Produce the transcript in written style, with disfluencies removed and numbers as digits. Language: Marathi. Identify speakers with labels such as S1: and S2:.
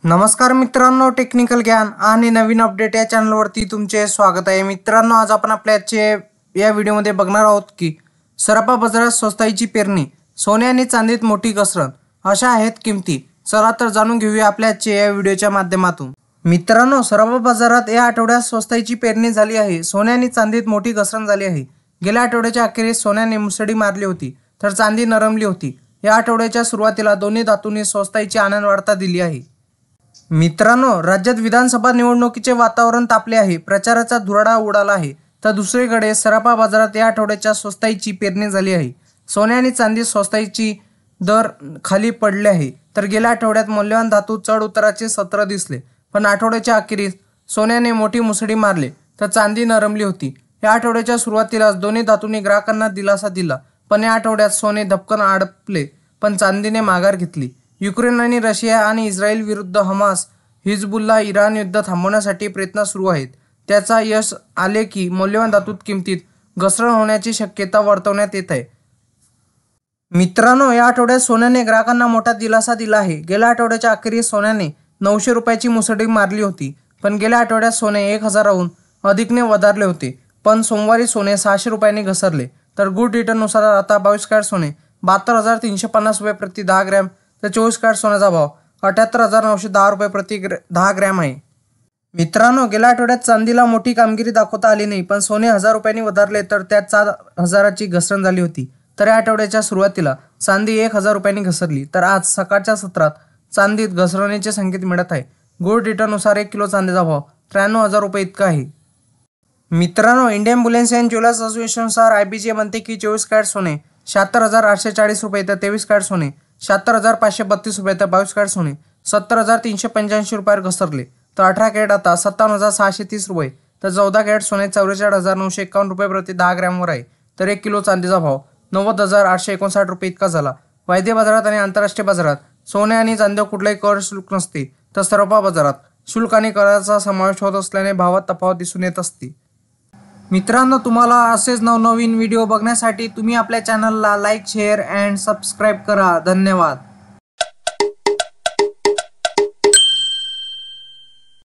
S1: नमस्कार मित्रांनो, टेक्निकल ज्ञान आणि नवीन अपडेट या चॅनलवरती तुमचे स्वागत आहे। मित्रांनो, आज आपण आपल्या या व्हिडिओमध्ये बघणार आहोत की सराफा बाजारात स्वस्ताईची पेरणी, सोने आणि चांदीत मोठी घसरण, अशा आहेत किमती। चला तर जाणून घेऊया आपल्या या व्हिडिओच्या माध्यमातून। मित्रांनो, सराफा बाजारात या आठवड्यात स्वस्ताईची पेरणी झाली आहे। सोने आणि चांदीत मोठी घसरण झाली आहे। गेल्या आठवड्याच्या अखेरीस सोन्याने मुसळी मारली होती, तर चांदी नरमली होती। या आठवड्याच्या सुरुवातीला दोन्ही धातूंनी स्वस्ताईची आनंद वार्ता दिली आहे। मित्रांनो, राज्यात विधानसभा निवडणुकीचे वातावरण तापले आहे। प्रचाराचा धुराडा उडाला आहे। तर दुसरीकडे सराफा बाजारात या आठवड्याच्या स्वस्ताईची पेरणी झाली आहे। सोने आणि चांदी स्वस्ताईची दर खाली पडले आहे। तर गेल्या आठवड्यात मौल्यवान धातू चढ उताराचे सत्र दिसले, पण आठवड्याच्या अखेरीस सोन्याने मोठी मुसळी मारली, तर चांदी नरमली होती। या आठवड्याच्या सुरुवातीलाच दोन्ही धातूंनी ग्राहकांना दिलासा दिला, पण या आठवड्यात सोने धपकन आडपले, पण चांदीने माघार घेतली। युक्रेन आणि रशिया आणि इस्रायल विरुद्ध हमास, हिजबुल्ला, इराण युद्ध थांबवण्यासाठी प्रयत्न सुरू आहेत। त्याचा यश आले की मौल्यवान धातू किमतीत घसरण होण्याची शक्यता वर्तवण्यात येत आहे। मित्रांनो, या आठवड्यात सोन्याने ग्राहकांना मोठा दिलासा दिला आहे। गेल्या आठवड्याच्या अखेरीस सोन्याने 900 रुपयाची मुसळी मारली होती, पण गेल्या आठवड्यात सोने 1000हून अधिकने वधारले होते। पण सोमवारी सोने 600 रुपयांनी घसरले। तर गुड रिटर्ननुसार आता 22 कॅरेट सोने 72,350 रुपये प्रति 10 ग्रॅम, तर 24 कॅरेट सोन्याचा भाव 78,910 रुपये प्रति 10 ग्रॅम आहे। मित्रांनो, गेल्या आठवड्यात चांदीला मोठी कामगिरी दाखवता आली नाही, पण सोने 1000 रुपयांनी वधारले, तर त्यात 4000ची घसरण झाली होती। तर या आठवड्याच्या सुरुवातीला चांदी 1000 रुपयांनी घसरली, तर आज सकाळच्या सत्रात चांदीत घसरणीचे संकेत मिळत आहे। गोल्ड रिटर्ननुसार 1 किलो चांदीचा भाव 93,000 रुपये इतका आहे। मित्रांनो, इंडियन बुलियन अँड ज्वेलर्स असोसिएशननुसार IBJ म्हणते की 24 कॅरेट सोने 76,840 रुपये, तर 23 कॅरेट सोने 76,532 रुपये, तर 22 कॅरेट सोने 70,385 रुपयावर घसरले। तर 18 कॅरेट आता 57,630 रुपये, तर 14 कॅरेट सोने 44,951 रुपये प्रति 10 ग्रॅमवर आहे। तर 1 किलो चांदीचा भाव 90,859 रुपये इतका झाला। वायदे बाजारात आणि आंतरराष्ट्रीय बाजारात सोने आणि चांदीवर कुठलाही कर शुल्क नसते, तर सराफा बाजारात शुल्क आणि कराचा समावेश होत असल्याने भावात तफावत दिसून येत असते। मित्रांनो, तुम्हाला असेच नवनवीन व्हिडिओ बघण्यासाठी तुम्ही आपल्या चॅनलला लाईक, शेअर अँड सबस्क्राईब करा। धन्यवाद।